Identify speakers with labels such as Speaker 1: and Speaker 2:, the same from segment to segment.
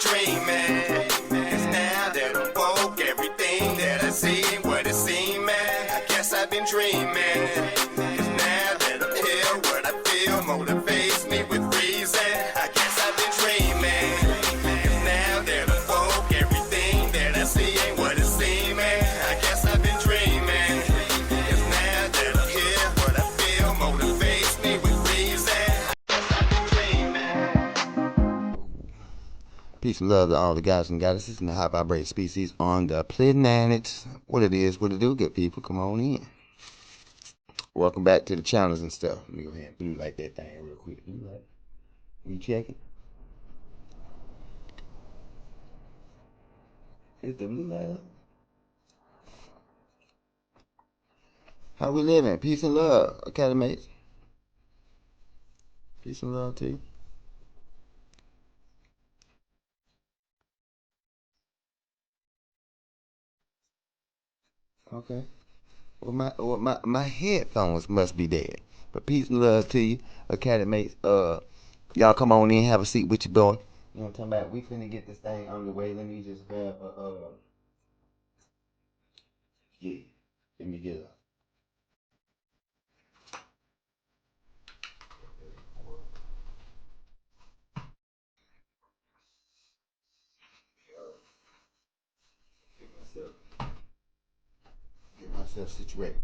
Speaker 1: dreaming. Cause now that I'm woke, everything that I see ain't what it seems, man. I guess I've been dreaming. Cause now that I'm here, what I feel motivates me with reason. I guess I've been dreaming. Cause now that I'm woke, everything that I see ain't what it seems, man. I guess I've been dreaming. Cause now that I'm here, what I feel motivates me with reason. I guess I've been dreaming.
Speaker 2: Peace and love to all the guys and goddesses and the high vibrating species on the planet. What it is, what it do, good people, come on in. Welcome back to the channels and stuff. Let me go ahead and blue light that thing real quick. Blue light. You check it? Is the blue light up? How we living? Peace and love, academics. Peace and love to you. Okay. Well, my headphones must be dead. But peace and love to you, academics. Y'all come on in, have a seat with your boy. You know what I'm talking about? We finna get this thing underway. Let me just grab yeah. Let me get a get myself situated.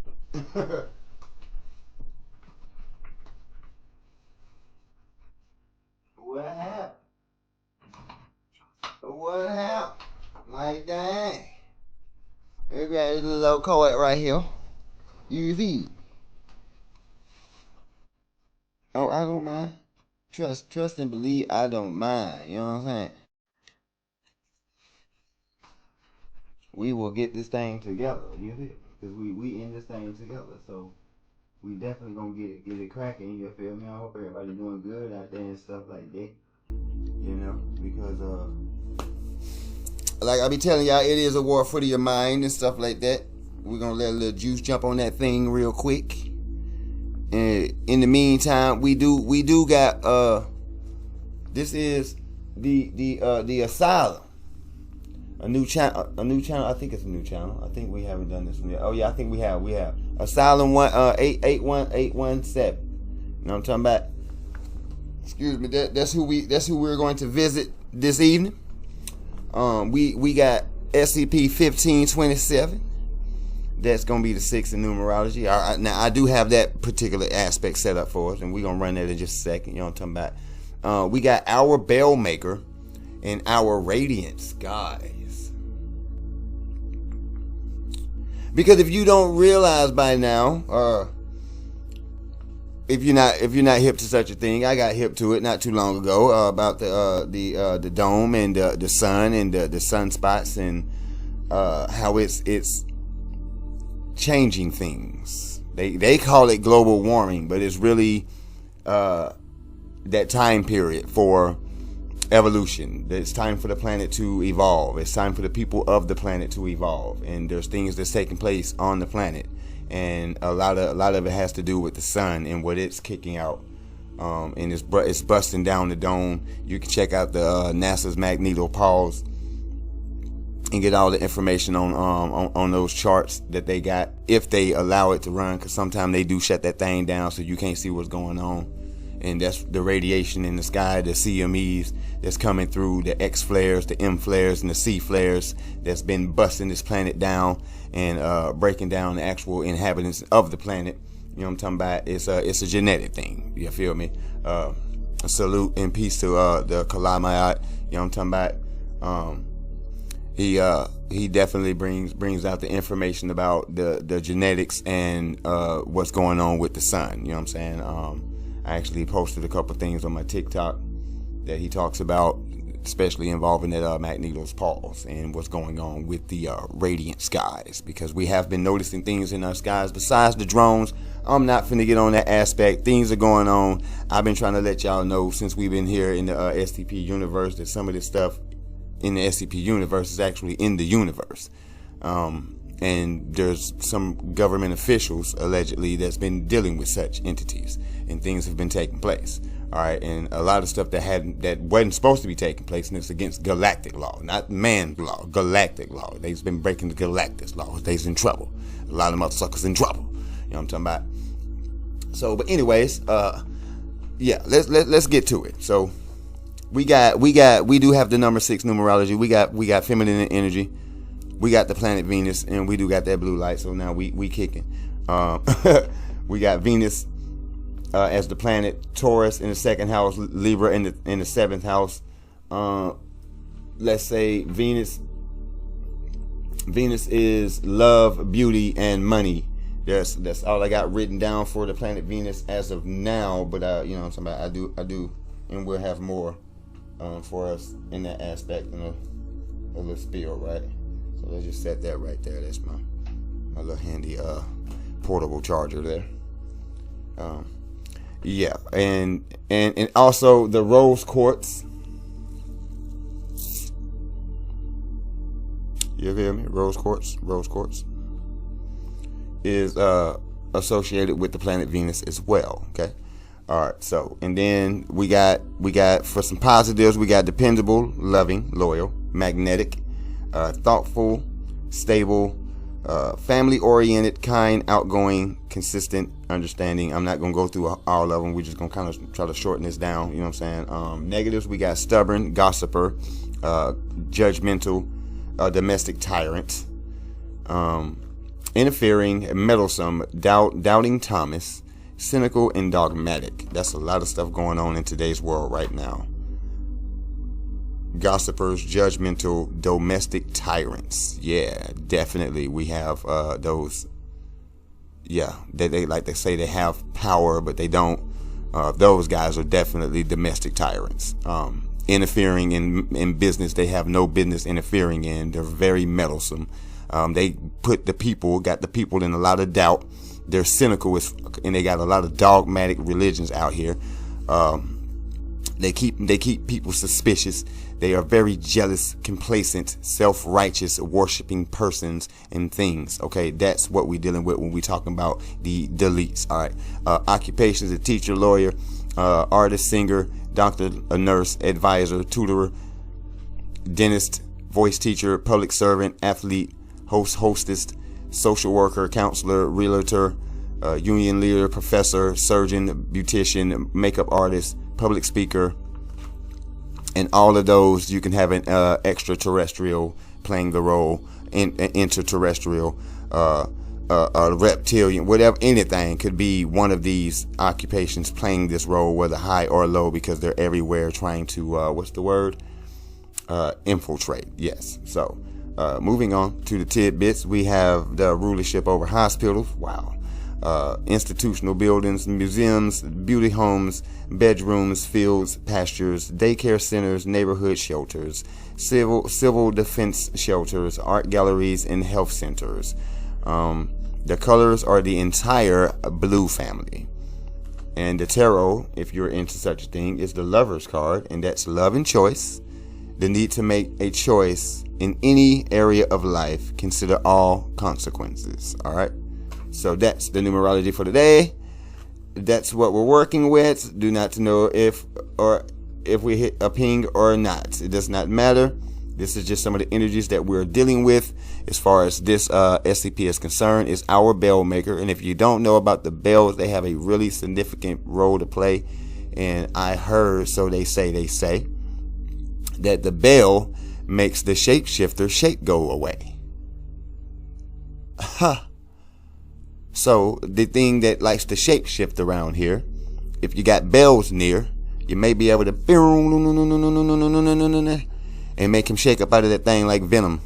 Speaker 2: What happened? What happened? Like dang. We got this little coed right here. You see? Oh, I don't mind. Trust and believe. I don't mind. You know what I'm saying? We will get this thing together. You see? Cause we in this thing together. So we definitely gonna get it cracking. You feel me? I hope everybody doing good out there and stuff like that. You know, because like I be telling y'all, it is a war for your mind and stuff like that. We're gonna let a little juice jump on that thing real quick. And in the meantime, we do got this is the asylum. A new channel. I think it's a new channel. I think we haven't done this one yet. Oh yeah, I think we have. Asylum 881817. You know what I'm talking about? Excuse me. That's who we're going to visit this evening. We got SCP-1527. That's gonna be the 6th in numerology. Now I do have that particular aspect set up for us, and we're gonna run that in just a second. You know what I'm talking about? We got our Bellmaker and our Radiance guys. Because if you don't realize by now, if you're not hip to such a thing, I got hip to it not too long ago about the dome and the sun and the sunspots and how it's changing things. They call it global warming, but it's really that time period for evolution. It's time for the planet to evolve. It's time for the people of the planet to evolve, and there's things that's taking place on the planet, and a lot of it has to do with the sun and what it's kicking out, and it's busting down the dome. You can check out the NASA's magnetopause and get all the information on those charts that they got, if they allow it to run, because sometimes they do shut that thing down so you can't see what's going on. And that's the radiation in the sky, the CMEs that's coming through, the X flares, the M flares, and the C flares that's been busting this planet down and breaking down the actual inhabitants of the planet. You know what I'm talking about? It's a genetic thing. You feel me? A salute and peace to the Kalamayat. You know what I'm talking about? He definitely brings out the information about the genetics and what's going on with the sun. You know what I'm saying? I actually posted a couple things on my TikTok that he talks about, especially involving that Magneto's pause and what's going on with the radiant skies, because we have been noticing things in our skies besides the drones. I'm not finna get on that aspect. Things are going on. I've been trying to let y'all know since we've been here in the SCP universe that some of this stuff in the SCP universe is actually in the universe. And there's some government officials allegedly that's been dealing with such entities, and things have been taking place. All right, and a lot of stuff that wasn't supposed to be taking place, and it's against galactic law, not man law, galactic law. They've been breaking the galactic law. They's in trouble. A lot of motherfuckers in trouble. You know what I'm talking about? So, but anyways, yeah, let's get to it. So, we do have the number 6 numerology. We got feminine energy. We got the planet Venus, and we do got that blue light. So now we kicking. We got Venus as the planet, Taurus in the 2nd house, Libra in the 7th house. Let's say Venus is love, beauty, and money. That's all I got written down for the planet Venus as of now. But you know what I'm talking about, I do, and we'll have more for us in that aspect in a little spiel, right? So let's just set that right there. That's my little handy portable charger there. Yeah, and also the rose quartz. You hear me? Rose quartz is associated with the planet Venus as well. Okay. All right. So, and then we got for some positives, we got dependable, loving, loyal, magnetic, thoughtful, stable, family-oriented, kind, outgoing, consistent, understanding. I'm not going to go through all of them. We're just going to kind of try to shorten this down. You know what I'm saying? Negatives, we got stubborn, gossiper, judgmental, domestic tyrant, interfering, meddlesome, doubting Thomas, cynical, and dogmatic. That's a lot of stuff going on in today's world right now. Gossipers, judgmental, domestic tyrants. Yeah, definitely we have those. Yeah, they like they say they have power, but they don't. Those guys are definitely domestic tyrants. Interfering in business they have no business interfering in. They're very meddlesome. They got the people in a lot of doubt. They're cynical and they got a lot of dogmatic religions out here. They keep people suspicious. They are very jealous, complacent, self-righteous, worshiping persons and things. Okay, that's what we're dealing with when we're talking about the deletes. All right, occupations: a teacher, lawyer, artist, singer, doctor, a nurse, advisor, tutor, dentist, voice teacher, public servant, athlete, hostess, social worker, counselor, realtor, union leader, professor, surgeon, beautician, makeup artist, public speaker. And all of those, you can have an extraterrestrial playing the role, interterrestrial, reptilian, whatever, anything could be one of these occupations playing this role, whether high or low, because they're everywhere trying to, infiltrate. Yes. So, moving on to the tidbits, we have the rulership over hospitals. Wow. Institutional buildings, museums, beauty homes, bedrooms, fields, pastures, daycare centers, neighborhood shelters, civil defense shelters, art galleries, and health centers. The colors are the entire blue family. And the tarot, if you're into such a thing, is the Lover's card, and that's love and choice. The need to make a choice in any area of life. Consider all consequences. All right. So that's the numerology for today. That's what we're working with. Do not know if we hit a ping or not. It does not matter. This is just some of the energies that we're dealing with as far as this SCP is concerned. It's our Bellmaker. And if you don't know about the bells, they have a really significant role to play. And I heard, so they say, that the bell makes the shapeshifter shape go away. Ha. So the thing that likes to shapeshift around here, if you got bells near, you may be able to and make him shake up out of that thing like venom.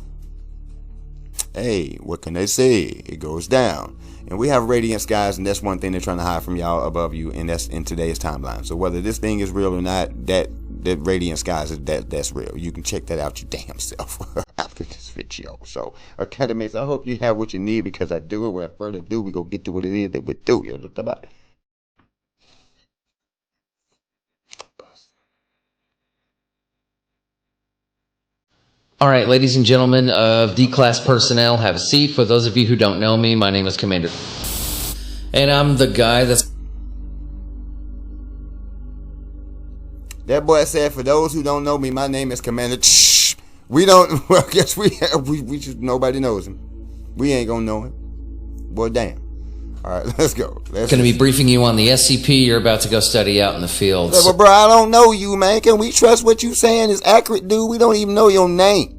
Speaker 2: Hey, what can they say? It goes down. And we have radiance, guys, and that's one thing they're trying to hide from y'all above you, and that's in today's timeline. So whether this thing is real or not, that radiance, guys, that's real. You can check that out your damn self after this video. So, Academics, I hope you have what you need, because I do. And without further ado, we go get to what it is that we do. You know what about it?
Speaker 3: All right, ladies and gentlemen of D-Class personnel, have a seat. For those of you who don't know me, my name is Commander. And I'm the guy that's
Speaker 2: That boy said, for those who don't know me, my name is Commander. We don't. Well, I guess we just nobody knows him. We ain't gonna know him. Boy, damn. All right, let's go.
Speaker 3: Going to be briefing you on the SCP you're about to go study out in the field.
Speaker 2: Well, bro, I don't know you, man. Can we trust what you saying is accurate, dude? We don't even know your name.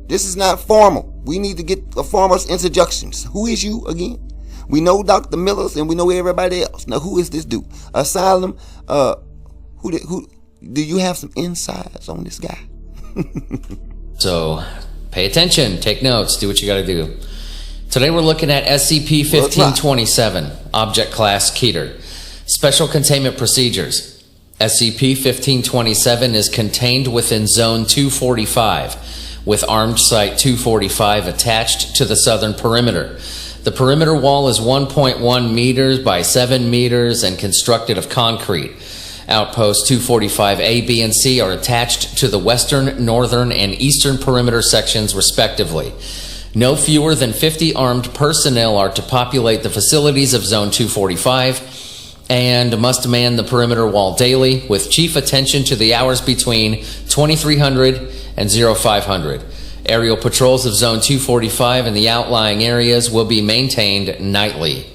Speaker 2: This is not formal. We need to get a formal introductions. Who is you again? We know Dr. Miller's and we know everybody else. Now, who is this dude? Asylum. Who do you have some insights on this guy?
Speaker 3: So, pay attention, take notes, do what you got to do. Today we're looking at SCP-1527, Object Class Keter. Special Containment Procedures. SCP-1527 is contained within Zone 245, with Armed Site 245 attached to the southern perimeter. The perimeter wall is 1.1 meters by 7 meters and constructed of concrete. Outposts 245 A, B, and C are attached to the western, northern, and eastern perimeter sections respectively. No fewer than 50 armed personnel are to populate the facilities of Zone 245 and must man the perimeter wall daily, with chief attention to the hours between 2300 and 0500. Aerial patrols of Zone 245 and the outlying areas will be maintained nightly.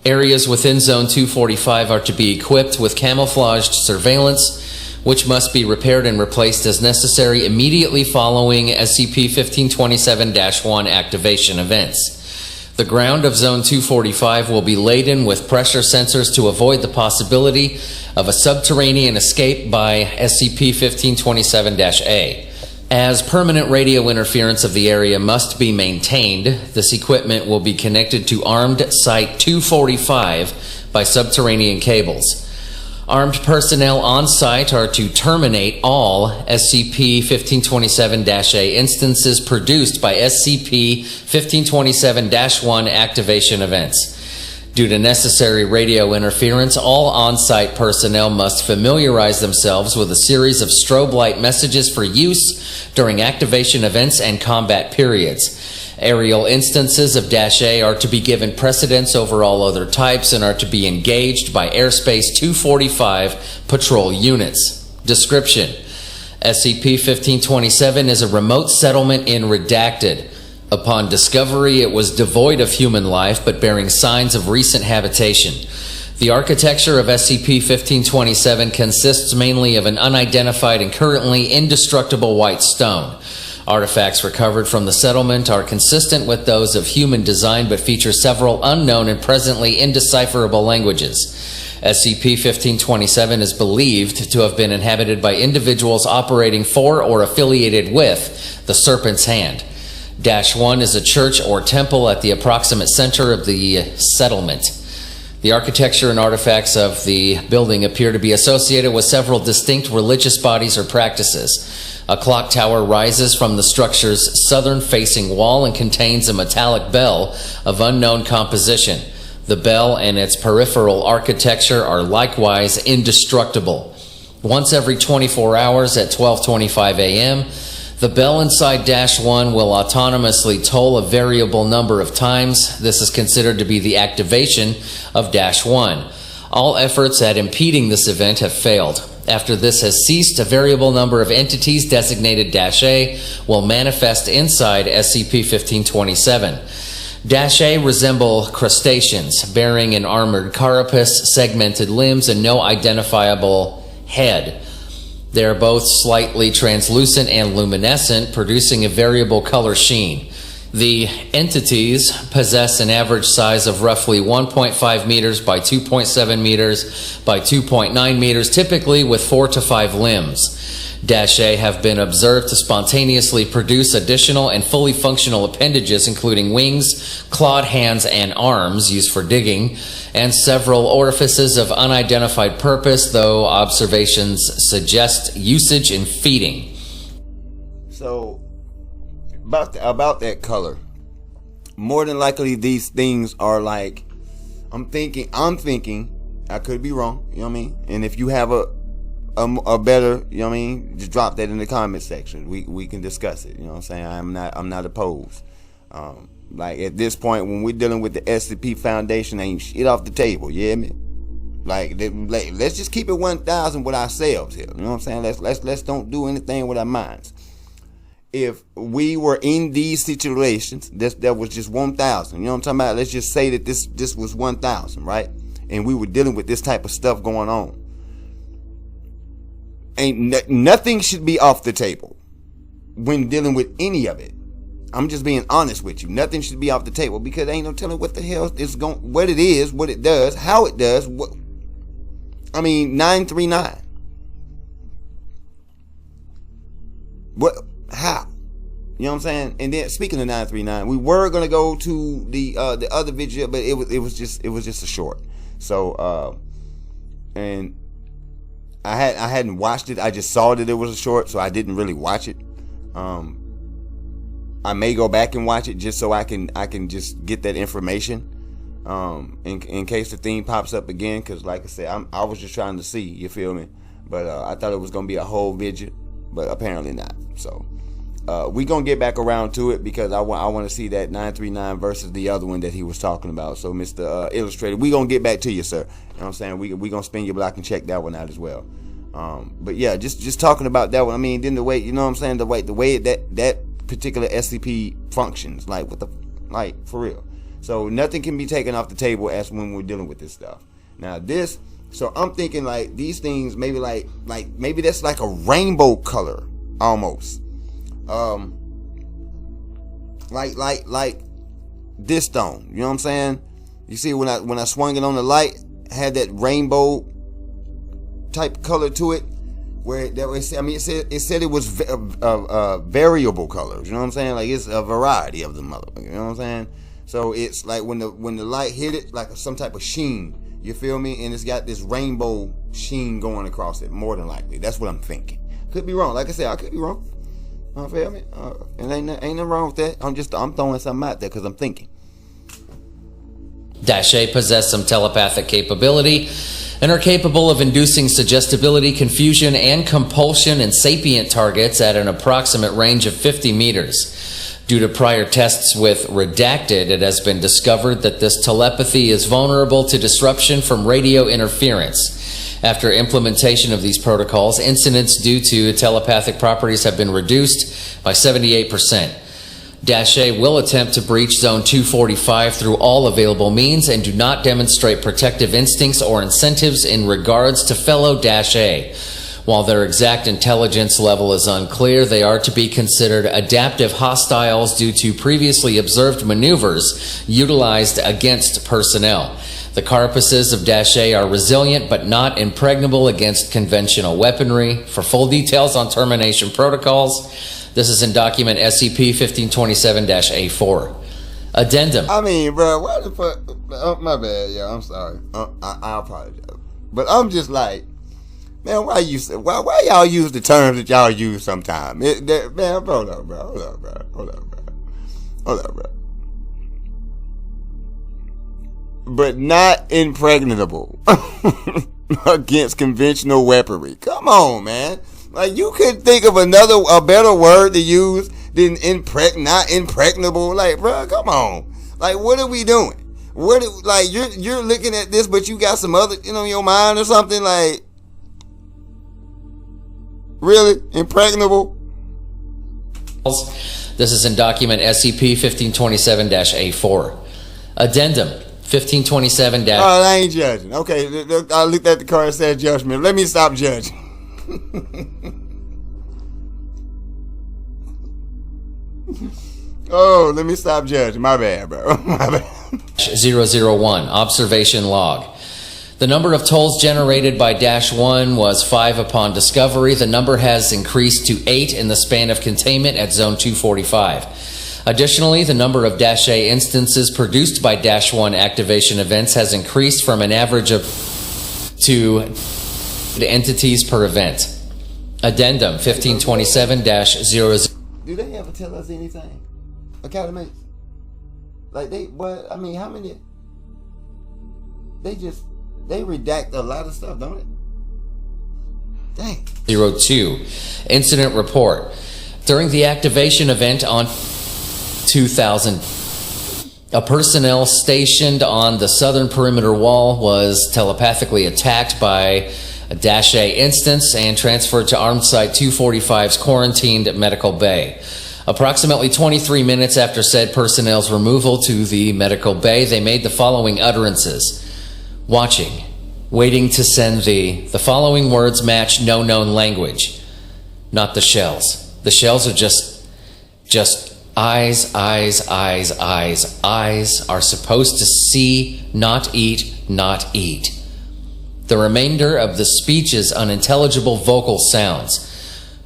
Speaker 3: Areas within Zone 245 are to be equipped with camouflaged surveillance, which must be repaired and replaced as necessary immediately following SCP-1527-1 activation events. The ground of Zone 245 will be laden with pressure sensors to avoid the possibility of a subterranean escape by SCP-1527-A. As permanent radio interference of the area must be maintained, this equipment will be connected to Armed Site 245 by subterranean cables. Armed personnel on site are to terminate all SCP-1527-A instances produced by SCP-1527-1 activation events. Due to necessary radio interference, all on-site personnel must familiarize themselves with a series of strobe light messages for use during activation events and combat periods. Aerial instances of -A are to be given precedence over all other types and are to be engaged by Airspace 245 patrol units. Description: SCP-1527 is a remote settlement in Redacted. Upon discovery, it was devoid of human life but bearing signs of recent habitation. The architecture of SCP-1527 consists mainly of an unidentified and currently indestructible white stone. Artifacts recovered from the settlement are consistent with those of human design but feature several unknown and presently indecipherable languages. SCP-1527 is believed to have been inhabited by individuals operating for or affiliated with the Serpent's Hand. -1 is a church or temple at the approximate center of the settlement. The architecture and artifacts of the building appear to be associated with several distinct religious bodies or practices. A clock tower rises from the structure's southern-facing wall and contains a metallic bell of unknown composition. The bell and its peripheral architecture are likewise indestructible. Once every 24 hours at 12:25 a.m., the bell inside -1 will autonomously toll a variable number of times. This is considered to be the activation of -1. All efforts at impeding this event have failed. After this has ceased, a variable number of entities designated -A will manifest inside SCP-1527. -A resemble crustaceans, bearing an armored carapace, segmented limbs, and no identifiable head. They are both slightly translucent and luminescent, producing a variable color sheen. The entities possess an average size of roughly 1.5 meters by 2.7 meters by 2.9 meters, typically with 4 to 5 limbs. -A have been observed to spontaneously produce additional and fully functional appendages, including wings, clawed hands, and arms used for digging, and several orifices of unidentified purpose, though observations suggest usage in feeding.
Speaker 2: So, about that color, more than likely these things are like, I'm thinking, I could be wrong, you know what I mean? And if you have a better, you know what I mean, just drop that in the comment section. We can discuss it, you know what I'm saying? I'm not opposed. Like at this point, when we're dealing with the SCP Foundation, ain't shit off the table, you hear me? Like, let's just keep it 1,000 with ourselves here. You know what I'm saying? Let's don't do anything with our minds. If we were in these situations, that was just 1,000. You know what I'm talking about? Let's just say that this was 1,000, right? And we were dealing with this type of stuff going on. Nothing should be off the table when dealing with any of it. I'm just being honest with you. Nothing should be off the table because ain't no telling what the hell is going, what it is, what it does, how it does. 939. What? How? You know what I'm saying? And then speaking of 939, we were gonna go to the other video, but it was just a short. So and I hadn't watched it. I just saw that it was a short, so I didn't really watch it. I may go back and watch it just so I can just get that information in case the theme pops up again. Because like I said, I was just trying to see. You feel me? But I thought it was gonna be a whole video, but apparently not. So we gonna get back around to it because I want to see that 939 versus the other one that he was talking about. So Mr. Illustrator, we gonna get back to you, sir. You know what I'm saying? We gonna spin your block and check that one out as well. But yeah, just talking about that one. I mean, then the way, you know what I'm saying, the way that particular SCP functions, like for real. So nothing can be taken off the table as when we're dealing with this stuff. Now this, so I'm thinking like these things maybe like maybe that's like a rainbow color almost. Like this stone, you know what I'm saying? You see when I swung it on the light, had that rainbow type color to it, where that was, I mean, it said it was variable colors. You know what I'm saying? Like it's a variety of the motherfucker. You know what I'm saying? So it's like when the light hit it, like some type of sheen. You feel me? And it's got this rainbow sheen going across it. More than likely, that's what I'm thinking. Could be wrong. Like I said, I could be wrong. You feel me? And ain't nothing wrong with that. I'm throwing something out there because I'm thinking.
Speaker 3: -A possess some telepathic capability and are capable of inducing suggestibility, confusion, and compulsion in sapient targets at an approximate range of 50 meters. Due to prior tests with Redacted, it has been discovered that this telepathy is vulnerable to disruption from radio interference. After implementation of these protocols, incidents due to telepathic properties have been reduced by 78%. -A will attempt to breach Zone 245 through all available means and do not demonstrate protective instincts or incentives in regards to fellow -A. While their exact intelligence level is unclear, they are to be considered adaptive hostiles due to previously observed maneuvers utilized against personnel. The carapaces of -A are resilient but not impregnable against conventional weaponry. For full details on termination protocols, this is in document SCP-1527-A4. Addendum.
Speaker 2: I mean, bro, what the fuck? Oh, my bad, yeah, I'm sorry. I apologize. But I'm just like, man, why y'all use the terms that y'all use sometimes? Man, hold up, bro. But not impregnable against conventional weaponry. Come on, man. Like, you could think of a better word to use than not impregnable. Like, bro, come on. Like, what are we doing? Like, you're looking at this, but you got some other, in your mind or something. Like, really impregnable?
Speaker 3: This is in document SCP-1527-A4. Addendum 1527-
Speaker 2: Oh, I ain't judging. Okay, I looked at the card and said judgment. Let me stop judging. Oh, let me stop judging. My bad, bro. My bad.
Speaker 3: 001 Observation Log. The number of tolls generated by -1 was 5 upon discovery. The number has increased to 8 in the span of containment at Zone 245. Additionally, the number of -A instances produced by -1 activation events has increased from an average of 2 entities per event. Addendum 1527-00.
Speaker 2: Do they ever tell us anything? Academy? Like how many? They redact a lot of stuff, don't it? Dang.
Speaker 3: 02 Incident Report. During the activation event on 2000, A personnel stationed on the southern perimeter wall was telepathically attacked by a Dash A instance and transferred to Armed Site 245's quarantined medical bay. Approximately 23 minutes after said personnel's removal to the medical bay, they made the following utterances. Watching, waiting to send thee. The following words match no known language. Not the shells. The shells are just eyes, eyes, eyes, eyes. Eyes are supposed to see, not eat, not eat. The remainder of the speech is unintelligible vocal sounds.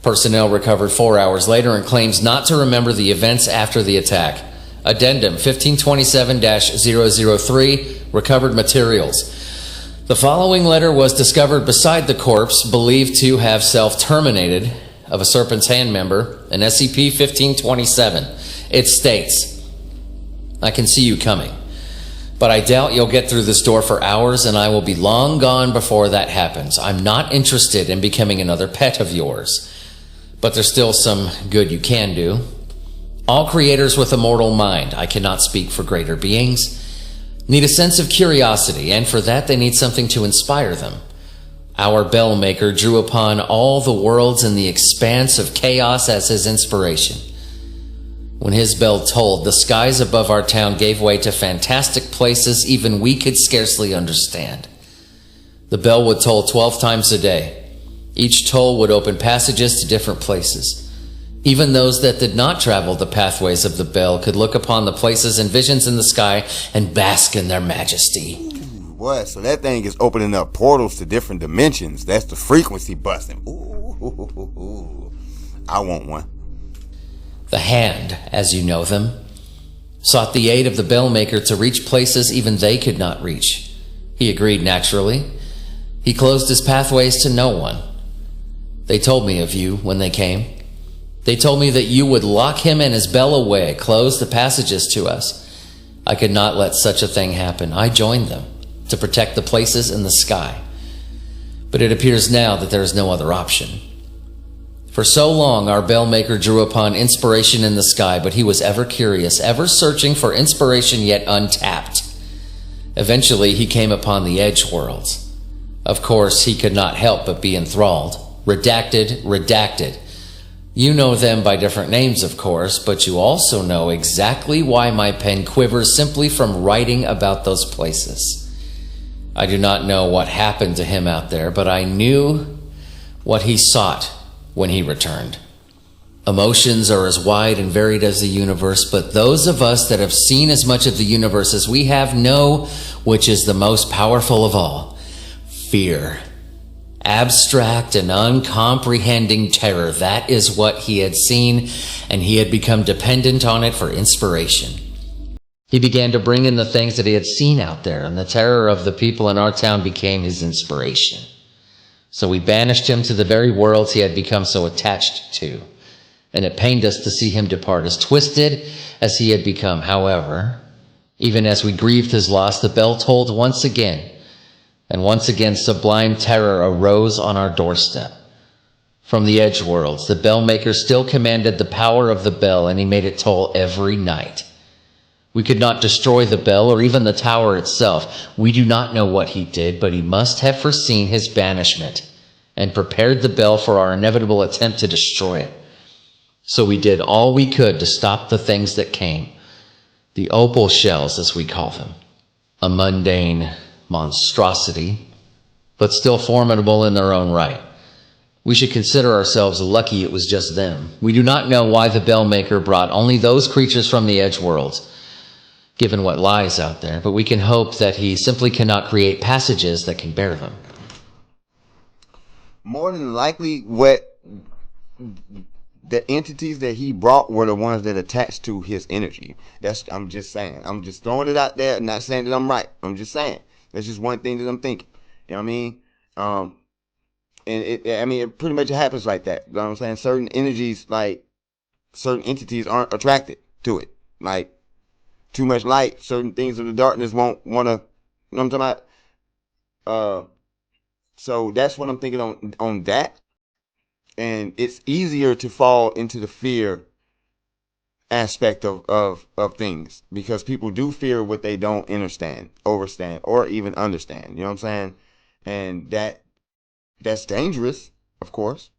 Speaker 3: Personnel recovered 4 hours later and claims not to remember the events after the attack. Addendum 1527-003, recovered materials. The following letter was discovered beside the corpse, believed to have self-terminated, of a Serpent's Hand member, an SCP-1527. It states, I can see you coming, but I doubt you'll get through this door for hours, and I will be long gone before that happens. I'm not interested in becoming another pet of yours, but there's still some good you can do. All creators with a mortal mind, I cannot speak for greater beings, need a sense of curiosity, and for that they need something to inspire them. Our Bellmaker drew upon all the worlds in the expanse of chaos as his inspiration. When his bell tolled, the skies above our town gave way to fantastic places even we could scarcely understand. The bell would toll 12 times a day. Each toll would open passages to different places. Even those that did not travel the pathways of the bell could look upon the places and visions in the sky and bask in their majesty.
Speaker 2: Boy, so that thing is opening up portals to different dimensions. That's the frequency busting. Ooh, I want one.
Speaker 3: The Hand, as you know them, sought the aid of the Bellmaker to reach places even they could not reach. He agreed naturally. He closed his pathways to no one. They told me of you when they came. They told me that you would lock him and his bell away, close the passages to us. I could not let such a thing happen. I joined them to protect the places in the sky. But it appears now that there is no other option. For so long, our Bellmaker drew upon inspiration in the sky, but he was ever curious, ever searching for inspiration yet untapped. Eventually, he came upon the edge worlds. Of course, he could not help but be enthralled. Redacted, redacted. You know them by different names, of course, but you also know exactly why my pen quivers simply from writing about those places. I do not know what happened to him out there, but I knew what he sought when he returned. Emotions are as wide and varied as the universe, but those of us that have seen as much of the universe as we have know which is the most powerful of all: fear. Abstract and uncomprehending terror. That is what he had seen, and he had become dependent on it for inspiration. He began to bring in the things that he had seen out there, and the terror of the people in our town became his inspiration. So we banished him to the very worlds he had become so attached to, and it pained us to see him depart, as twisted as he had become. However, even as we grieved his loss, the bell tolled once again, and once again sublime terror arose on our doorstep. From the edge worlds, the Bellmaker still commanded the power of the bell, and he made it toll every night. We could not destroy the bell or even the tower itself. We do not know what he did, but he must have foreseen his banishment and prepared the bell for our inevitable attempt to destroy it. So we did all we could to stop the things that came. The opal shells, as we call them. A mundane monstrosity, but still formidable in their own right. We should consider ourselves lucky it was just them. We do not know why the Bellmaker brought only those creatures from the edge worlds, given what lies out there, but we can hope that he simply cannot create passages that can bear them.
Speaker 2: More than likely, what the entities that he brought were the ones that attached to his energy. I'm just saying. I'm just throwing it out there, not saying that I'm right. I'm just saying. That's just one thing that I'm thinking. You know what I mean? And it pretty much happens like that. You know what I'm saying? Certain energies, like certain entities, aren't attracted to it. Like too much light, certain things of the darkness won't want to. You know what I'm talking about? So that's what I'm thinking on that. And it's easier to fall into the fear aspect of things, because people do fear what they don't understand, overstand, or even understand. You know what I'm saying? And that's dangerous, of course.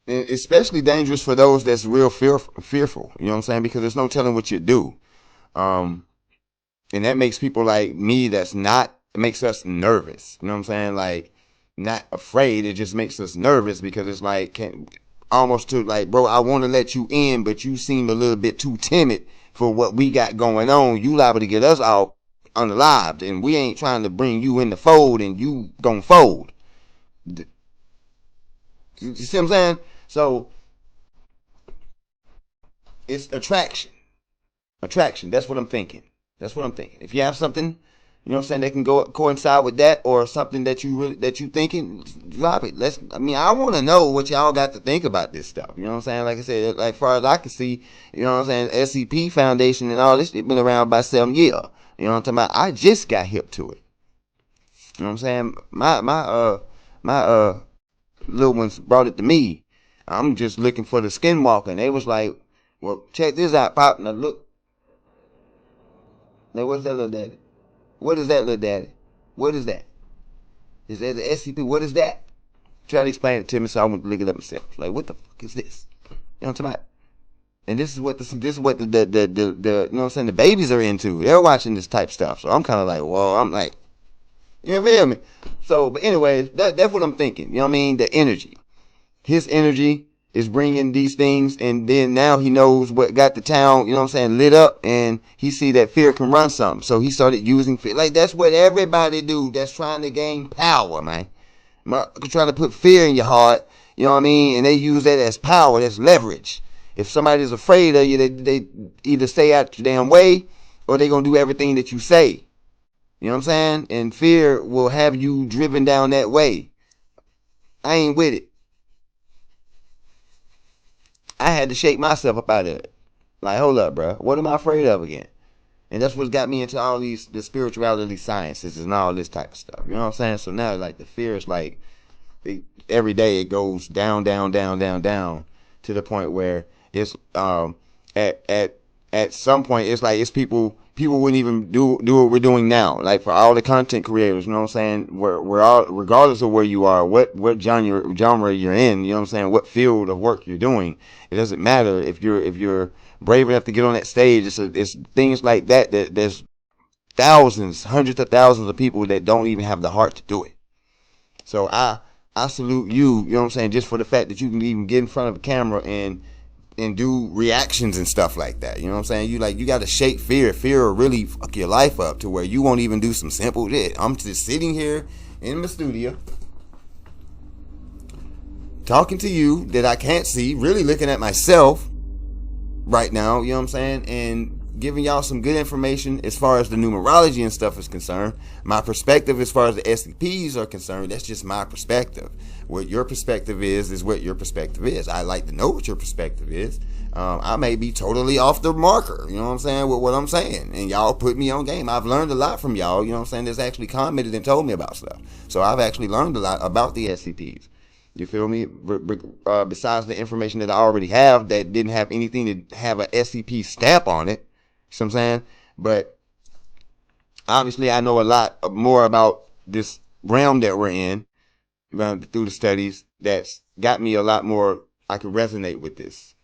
Speaker 2: And especially dangerous for those that's real fearful. You know what I'm saying? Because there's no telling what you do. Um, and that makes people like me that's not, it makes us nervous. You know what I'm saying? Like, not afraid, it just makes us nervous, because it's like, almost to like, bro, I want to let you in, but you seem a little bit too timid for what we got going on. You liable to get us all unalived, and we ain't trying to bring you in the fold, and you gonna fold. You see what I'm saying? So it's attraction. That's what I'm thinking. If you have something, you know what I'm saying, that can go coincide with that, or something that you thinking, drop it. I want to know what y'all got to think about this stuff. You know what I'm saying? Like I said, like far as I can see, you know what I'm saying, SCP Foundation and all this shit been around about 7 years. You know what I'm talking about? I just got hip to it. You know what I'm saying? My little ones brought it to me. I'm just looking for the skinwalker, and they was like, well, check this out, Pop. Now look. Now what's that, little daddy? What is that, little daddy? What is that? Is that the SCP? What is that? Try to explain it to me, so I went to look it up myself. Like, what the fuck is this? You know what I'm talking about? And this is what the you know what I'm saying, the babies are into. They're watching this type stuff. So I'm kind of like, whoa. I'm like, you feel me? So, but anyway, that's what I'm thinking. You know what I mean? The energy. His energy is bringing these things, and then now he knows what got the town, you know what I'm saying, lit up, and he see that fear can run something. So he started using fear. Like, that's what everybody do that's trying to gain power, man. Trying to put fear in your heart, you know what I mean? And they use that as power, that's leverage. If somebody's afraid of you, they either stay out your damn way, or they gonna do everything that you say. You know what I'm saying? And fear will have you driven down that way. I ain't with it. I had to shake myself up out of it. Like, hold up, bro. What am I afraid of again? And that's what got me into all the spirituality sciences and all this type of stuff. You know what I'm saying? So now, like, the fear is like, every day it goes down, down, down, down, down, to the point where it's at some point it's like it's people wouldn't even do what we're doing now. Like, for all the content creators, you know what I'm saying? We're all, regardless of where you are, what genre you're in, you know what I'm saying, what field of work you're doing, it doesn't matter if you're brave enough to get on that stage. It's things like that there's thousands, hundreds of thousands of people that don't even have the heart to do it. So I salute you, you know what I'm saying, just for the fact that you can even get in front of a camera and do reactions and stuff like that. You know what I'm saying? You got to shake fear. Fear will really fuck your life up to where you won't even do some simple shit. I'm just sitting here in the studio talking to you that I can't see, really looking at myself right now, you know what I'm saying, and giving y'all some good information as far as the numerology and stuff is concerned. My perspective as far as the SCPs are concerned, that's just my perspective. What your perspective is what your perspective is. I like to know what your perspective is. I may be totally off the marker, you know what I'm saying, with what I'm saying, and y'all put me on game. I've learned a lot from y'all, you know what I'm saying, that's actually commented and told me about stuff. So I've actually learned a lot about the SCPs. You feel me? Besides the information that I already have that didn't have anything to have an SCP stamp on it. You know what I'm saying? But obviously I know a lot more about this realm that we're in through the studies that's got me a lot more. I can resonate with this.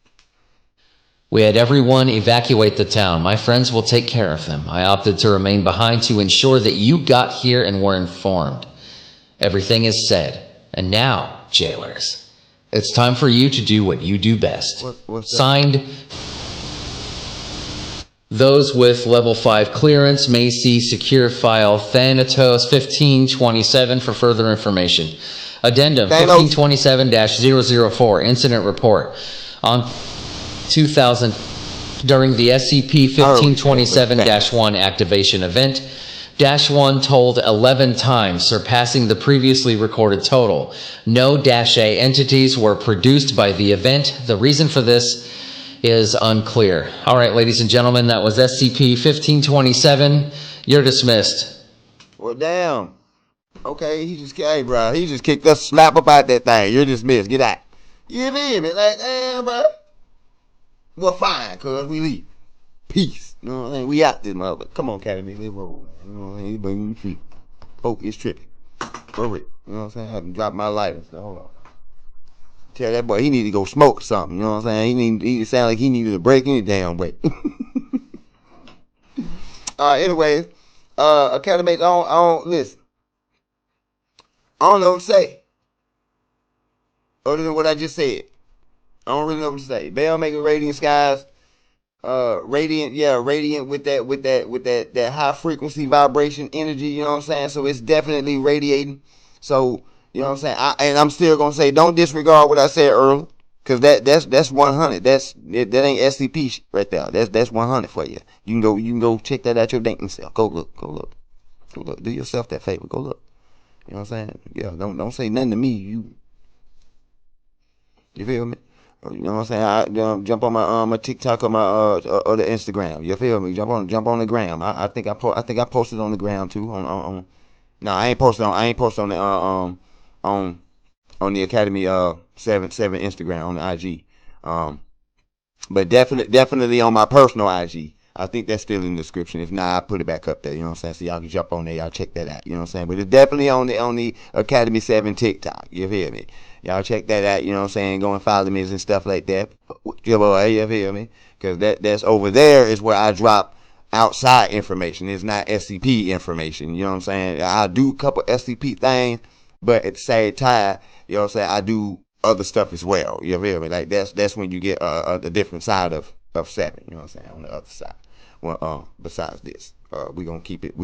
Speaker 3: We had everyone evacuate the town. My friends will take care of them. I opted to remain behind to ensure that you got here and were informed. Everything is said. And now, jailers, it's time for you to do what you do best.
Speaker 2: What's that?
Speaker 3: Signed, those with level 5 clearance may see secure file Thanatos 1527 for further information. Addendum 1527-004 incident report on 2000 during the SCP-1527-1 activation event. -1 told 11 times, surpassing the previously recorded total. No -A entities were produced by the event. The reason for this is unclear. All right, ladies and gentlemen, that was SCP-1527. You're dismissed.
Speaker 2: Well, damn. Okay, he just kicked us slap up out that thing. You're dismissed. Get out. You feel me? Like, damn, bro. Well, fine, cuz we leave. Peace. You know what I'm saying? We out this mother. Come on, Academy. Let's roll. You know what I'm saying? You bring me feet. Folk is tripping. For it. You know what I'm saying? I have to drop my life and stuff. Hold on. Tell that boy he need to go smoke something. You know what I'm saying? He sound like he needed a break any damn way. Anyways, Academy, I don't listen. I don't know what to say. Other than what I just said. I don't really know what to say. Bellmaker Radiant Skies, radiant with that high frequency vibration energy, you know what I'm saying? So it's definitely radiating. So, you know what I'm saying? I'm still gonna say don't disregard what I said earlier. Cause that's 100. That ain't SCP right there. That's 100 for you. You can go check that out your dating self. Go look. Do yourself that favor. Go look. You know what I'm saying? Yeah, don't say nothing to me. You feel me? You know what I'm saying? I jump on my TikTok or my or the Instagram. You feel me? Jump on the gram. I think I posted on the gram too. No, I ain't posted on the on the Academy 77 Instagram on the IG. But definitely on my personal IG. I think that's still in the description. If not, I'll put it back up there. You know what I'm saying? So y'all can jump on there. Y'all check that out. You know what I'm saying? But it's definitely on the Academy 7 TikTok. You feel me? Y'all check that out. You know what I'm saying? Go and follow me and stuff like that. You feel me? Because that's over there is where I drop outside information. It's not SCP information. You know what I'm saying? I do a couple SCP things, but at the same time, you know what I'm saying? I do other stuff as well. You feel me? Like that's when you get the different side of 7. You know what I'm saying? On the other side. Well, besides this, we gonna keep it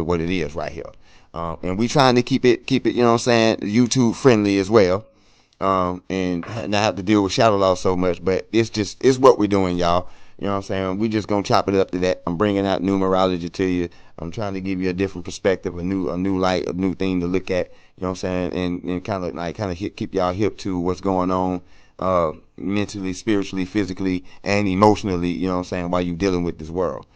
Speaker 2: what it is right here. And we trying to keep it, you know what I'm saying, YouTube friendly as well. And not have to deal with shadow law so much, but it's what we're doing, y'all. You know what I'm saying? We just gonna chop it up to that. I'm bringing out numerology to you. I'm trying to give you a different perspective, a new light, a new thing to look at. You know what I'm saying? And kind of keep y'all hip to what's going on, mentally, spiritually, physically, and emotionally. You know what I'm saying? While you dealing with this world.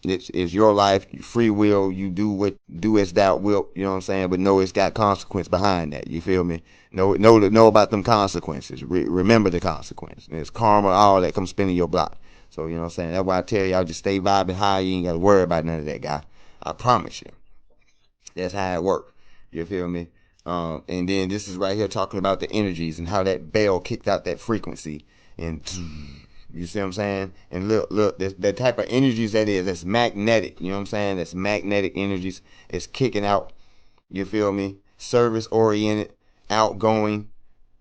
Speaker 2: It's your life, free will. You do as thou wilt. You know what I'm saying? But know it's got consequence behind that. You feel me? Know about them consequences. Remember the consequence. There's karma, all that comes spinning your block. So, you know what I'm saying? That's why I tell y'all just stay vibing high. You ain't got to worry about none of that, guy. I promise you. That's how it works. You feel me? And then this is right here talking about the energies and how that bell kicked out that frequency. And you see what I'm saying? And look, that type of energies that's magnetic. You know what I'm saying? That's magnetic energies. It's kicking out. You feel me? Service oriented, outgoing.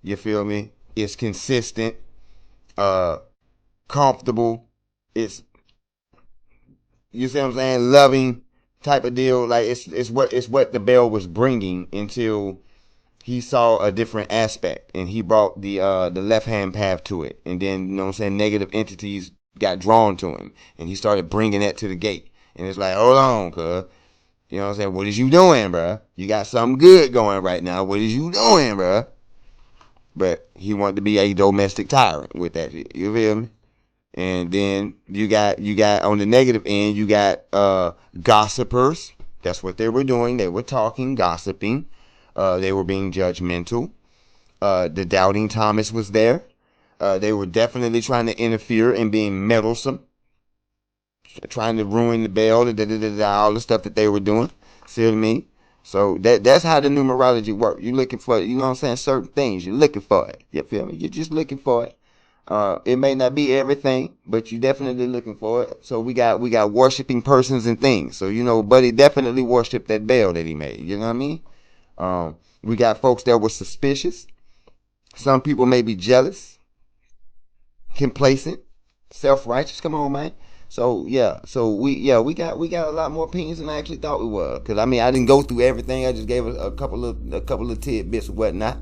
Speaker 2: You feel me? It's consistent. Comfortable. It's, you see what I'm saying, loving type of deal. Like it's what the bell was bringing until he saw a different aspect and he brought the left hand path to it. And then, you know what I'm saying, negative entities got drawn to him and he started bringing that to the gate. And it's like, hold on, cuz. You know what I'm saying? What is you doing, bruh? You got something good going right now. What is you doing, bruh? But he wanted to be a domestic tyrant with that shit. You feel me? And then you got on the negative end, you got gossipers. That's what they were doing. They were talking, gossiping. They were being judgmental. The doubting Thomas was there. They were definitely trying to interfere and being meddlesome, trying to ruin the bell, all the stuff that they were doing. See what I mean? So that's how the numerology works. You're looking for, you know what I'm saying, certain things. You're looking for it. You feel me? You're just looking for it. It may not be everything, but you're definitely looking for it. So we got worshiping persons and things. So, you know, Buddy definitely worshiped that bell that he made. You know what I mean? We got folks that were suspicious. Some people may be jealous, complacent, self-righteous. Come on, man. So yeah, we got a lot more opinions than I actually thought we were. Cause I mean, I didn't go through everything. I just gave a couple of tidbits or whatnot.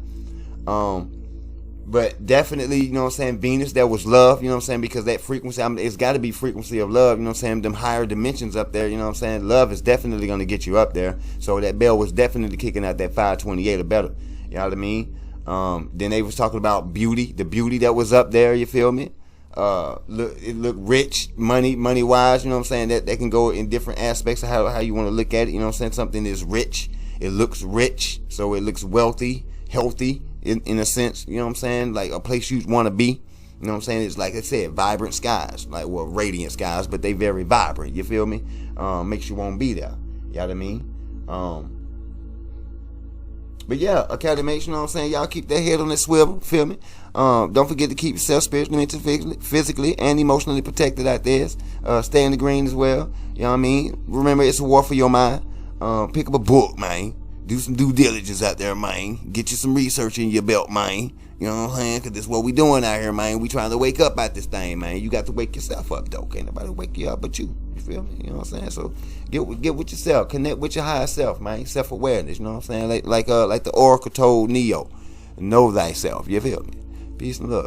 Speaker 2: But definitely, you know what I'm saying, Venus, there was love, you know what I'm saying, because that frequency, it's got to be frequency of love, you know what I'm saying, them higher dimensions up there, you know what I'm saying, love is definitely going to get you up there. So that bell was definitely kicking out that 528 or better, you know what I mean? Then they was talking about beauty, the beauty that was up there, you feel me? It looked rich, money wise, you know what I'm saying, that can go in different aspects of how you want to look at it, you know what I'm saying, something is rich, it looks rich, so it looks wealthy, healthy, in a sense, you know what I'm saying, like a place you'd want to be, You know what I'm saying? It's like I said, vibrant skies. Like, well, radiant skies, but they very vibrant. You feel me? Makes you want to be there. You know what I mean? But yeah, Academy, you know what I'm saying? Y'all keep that head on that swivel, feel me? Don't forget to keep yourself spiritually, mentally, physically, and emotionally protected out there. Stay in the green as well. You know what I mean? Remember, it's a war for your mind. Pick up a book, man. Do some due diligence out there, man. Get you some research in your belt, man. You know what I'm saying? Because this is what we doing out here, man. We trying to wake up out this thing, man. You got to wake yourself up, though. Can't nobody wake you up but you. You feel me? You know what I'm saying? So get with yourself. Connect with your higher self, man. Self-awareness, you know what I'm saying? Like the Oracle told Neo, know thyself. You feel me? Peace and love.